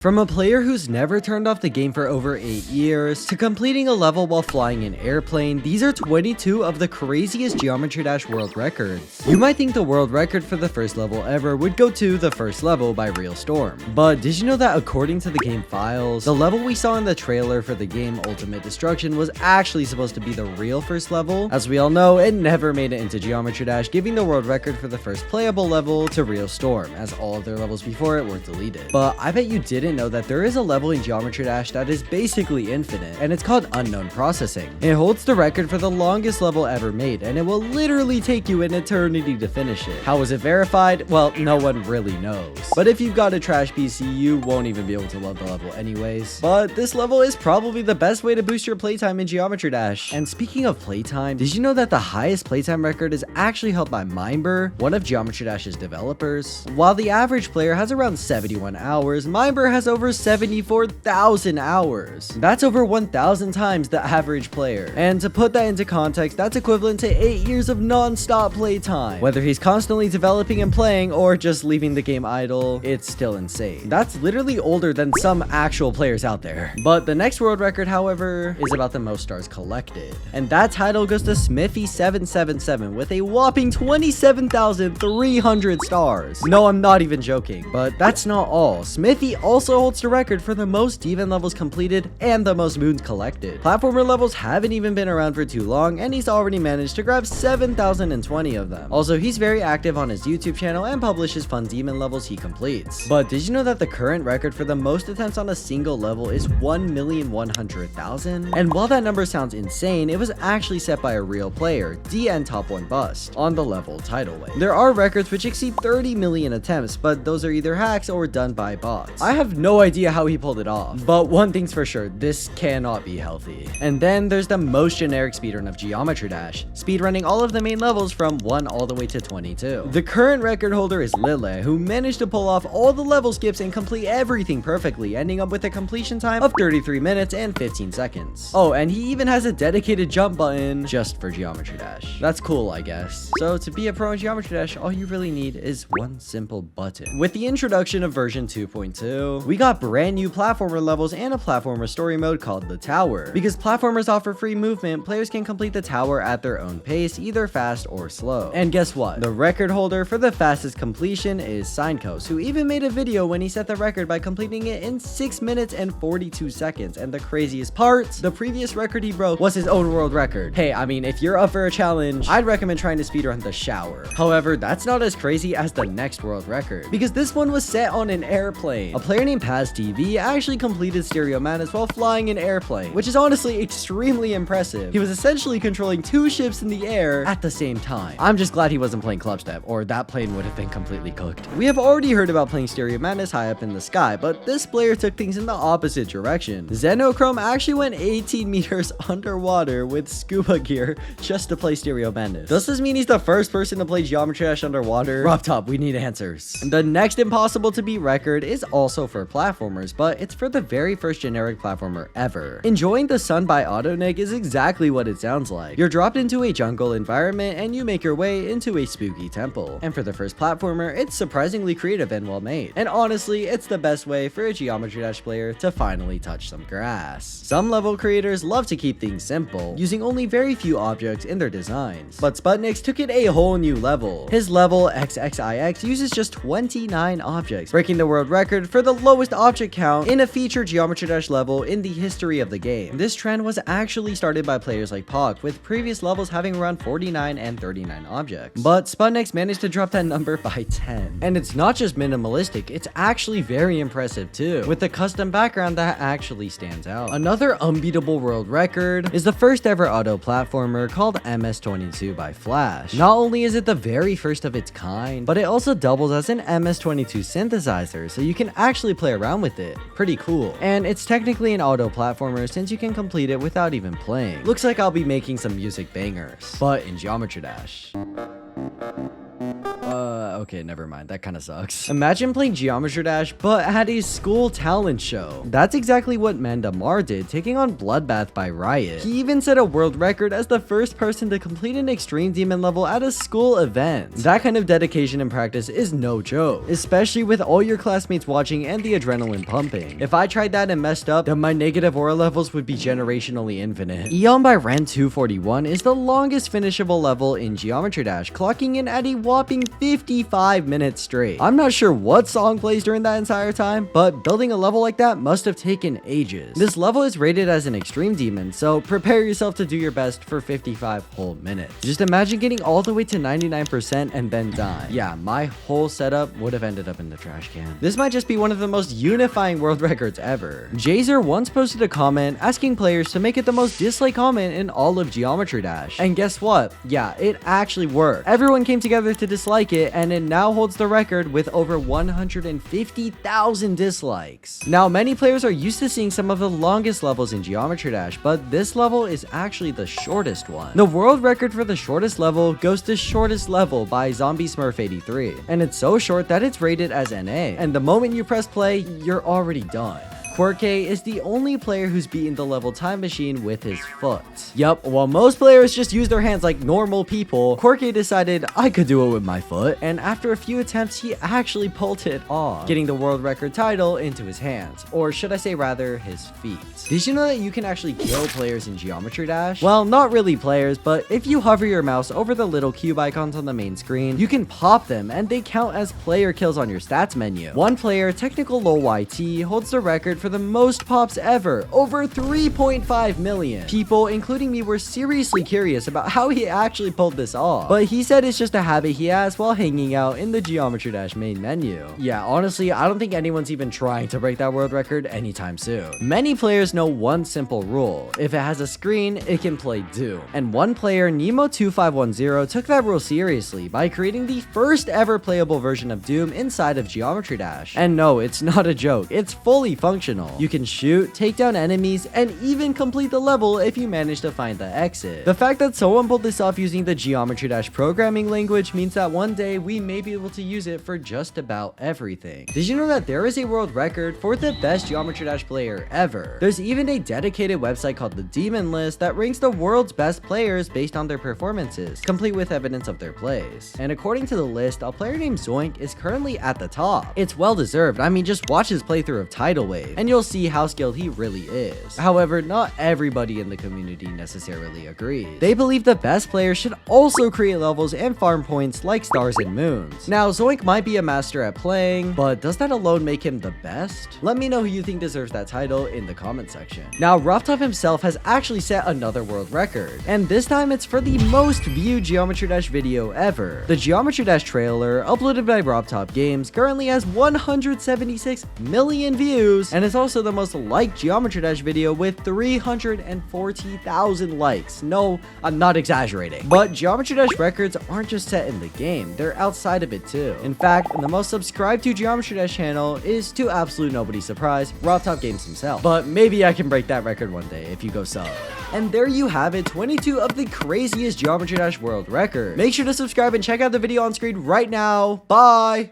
From a player who's never turned off the game for over 8 years, to completing a level while flying an airplane, these are 22 of the craziest Geometry Dash world records. You might think the world record for the first level ever would go to the first level by Real Storm. But did you know that according to the game files, the level we saw in the trailer for the game Ultimate Destruction was actually supposed to be the real first level? As we all know, it never made it into Geometry Dash, giving the world record for the first playable level to Real Storm, as all of their levels before it were deleted. But I bet you didn't know that there is a level in Geometry Dash that is basically infinite, and it's called Unknown Processing. It holds the record for the longest level ever made, and it will literally take you an eternity to finish it. How is it verified? Well, no one really knows. But if you've got a trash PC, you won't even be able to love the level anyways. But this level is probably the best way to boost your playtime in Geometry Dash. And speaking of playtime, did you know that the highest playtime record is actually held by Mangwo, one of Geometry Dash's developers? While the average player has around 71 hours, Mangwo has over 74,000 hours. That's over 1,000 times the average player. And to put that into context, that's equivalent to 8 years of non-stop playtime. Whether he's constantly developing and playing or just leaving the game idle, it's still insane. That's literally older than some actual players out there. But the next world record, however, is about the most stars collected. And that title goes to Smithy777 with a whopping 27,300 stars. No, I'm not even joking. But that's not all. Smithy also holds the record for the most Demon levels completed and the most moons collected. Platformer levels haven't even been around for too long, and he's already managed to grab 7,020 of them. Also, he's very active on his YouTube channel and publishes fun demon levels he completes. But did you know that the current record for the most attempts on a single level is 1,100,000? And while that number sounds insane, it was actually set by a real player, DN Top 1 Bust, on the level Tidal Wave. There are records which exceed 30 million attempts, but those are either hacks or done by bots. I have no idea how he pulled it off, but one thing's for sure, this cannot be healthy. And then there's the most generic speedrun of Geometry Dash, speedrunning all of the main levels from 1 all the way to 22. The current record holder is Lille, who managed to pull off all the level skips and complete everything perfectly, ending up with a completion time of 33 minutes and 15 seconds. Oh, and he even has a dedicated jump button just for Geometry Dash. That's cool, I guess. So to be a pro in Geometry Dash, all you really need is one simple button. With the introduction of version 2.2, we got brand new platformer levels and a platformer story mode called the Tower. Because platformers offer free movement, players can complete the tower at their own pace, either fast or slow. And guess what? The record holder for the fastest completion is Signcoast, who even made a video when he set the record by completing it in 6 minutes and 42 seconds. And the craziest part, the previous record he broke was his own world record. Hey, I mean, if you're up for a challenge, I'd recommend trying to speedrun the shower. However, that's not as crazy as the next world record, because this one was set on an airplane. A player named Paz TV actually completed Stereo Madness while flying an airplane, which is honestly extremely impressive. He was essentially controlling 2 ships in the air at the same time. I'm just glad he wasn't playing Clubstep, or that plane would have been completely cooked. We have already heard about playing Stereo Madness high up in the sky, but this player took things in the opposite direction. Xenochrome actually went 18 meters underwater with scuba gear just to play Stereo Madness. Does this mean he's the first person to play Geometry Dash underwater? Rough top, we need answers. The next impossible to beat record is also for platformers, but it's for the very first generic platformer ever. Enjoying the Sun by Autonig is exactly what it sounds like. You're dropped into a jungle environment and you make your way into a spooky temple. And for the first platformer, it's surprisingly creative and well made. And honestly, it's the best way for a Geometry Dash player to finally touch some grass. Some level creators love to keep things simple, using only very few objects in their designs. But Sputniks took it a whole new level. His level XXIX uses just 29 objects, breaking the world record for the lowest object count in a featured Geometry Dash level in the history of the game. This trend was actually started by players like Pog, with previous levels having around 49 and 39 objects. But Sputniks managed to drop that number by 10. And it's not just minimalistic, it's actually very impressive too, with a custom background that actually stands out. Another unbeatable world record is the first ever auto platformer called MS-22 by Flash. Not only is it the very first of its kind, but it also doubles as an MS-22 synthesizer, so you can actually play around with it. Pretty cool. And it's technically an auto platformer since you can complete it without even playing. Looks like I'll be making some music bangers, but in Geometry Dash. okay, never mind. That kind of sucks. Imagine playing Geometry Dash, but at a school talent show. That's exactly what Mandamar did, taking on Bloodbath by Riot. He even set a world record as the first person to complete an Extreme Demon level at a school event. That kind of dedication and practice is no joke, especially with all your classmates watching and the adrenaline pumping. If I tried that and messed up, then my negative aura levels would be generationally infinite. Eon by Ren 241 is the longest finishable level in Geometry Dash, clocking in at a whopping 55 minutes straight. I'm not sure what song plays during that entire time, but building a level like that must have taken ages. This level is rated as an Extreme Demon, so prepare yourself to do your best for 55 whole minutes. Just imagine getting all the way to 99% and then dying. Yeah, my whole setup would have ended up in the trash can. This might just be one of the most unifying world records ever. Jazer once posted a comment asking players to make it the most disliked comment in all of Geometry Dash. And guess what? Yeah, it actually worked. Everyone came together to dislike it, and it now holds the record with over 150,000 dislikes. Now, many players are used to seeing some of the longest levels in Geometry Dash, but this level is actually the shortest one. The world record for the shortest level goes to Shortest Level by Zombie Smurf 83, and it's so short that it's rated as NA, and the moment you press play, you're already done. Quirke is the only player who's beaten the level time machine with his foot. Yup, while most players just use their hands like normal people, Quirke decided I could do it with my foot, and after a few attempts, he actually pulled it off, getting the world record title into his hands, or should I say rather, his feet. Did you know that you can actually kill players in Geometry Dash? Well, not really players, but if you hover your mouse over the little cube icons on the main screen, you can pop them, and they count as player kills on your stats menu. One player, Technical Low YT, holds the record for the most pops ever, over 3.5 million. People, including me, were seriously curious about how he actually pulled this off, but he said it's just a habit he has while hanging out in the Geometry Dash main menu. Yeah, honestly, I don't think anyone's even trying to break that world record anytime soon. Many players know one simple rule: if it has a screen, it can play Doom. And one player, Nemo2510, took that rule seriously by creating the first ever playable version of Doom inside of Geometry Dash. And no, it's not a joke, it's fully functional. You can shoot, take down enemies, and even complete the level if you manage to find the exit. The fact that someone pulled this off using the Geometry Dash programming language means that one day we may be able to use it for just about everything. Did you know that there is a world record for the best Geometry Dash player ever? There's even a dedicated website called the Demon List that ranks the world's best players based on their performances, complete with evidence of their plays. And according to the list, a player named Zoink is currently at the top. It's well deserved. I mean, just watch his playthrough of Tidal Wave, and you'll see how skilled he really is. However, not everybody in the community necessarily agrees. They believe the best players should also create levels and farm points like stars and moons. Now, Zoink might be a master at playing, but does that alone make him the best? Let me know who you think deserves that title in the comment section. Now, Roughtop himself has actually set another world record, and this time it's for the most viewed Geometry Dash video ever. The Geometry Dash trailer, uploaded by Roughtop Games, currently has 176 million views, and is also the most liked Geometry Dash video with 340,000 likes. No, I'm not exaggerating. But Geometry Dash records aren't just set in the game, they're outside of it too. In fact, the most subscribed to Geometry Dash channel is, to absolute nobody's surprise, Roughtop Games himself. But maybe I can break that record one day if you go sub. And there you have it, 22 of the craziest Geometry Dash world records. Make sure to subscribe and check out the video on screen right now. Bye!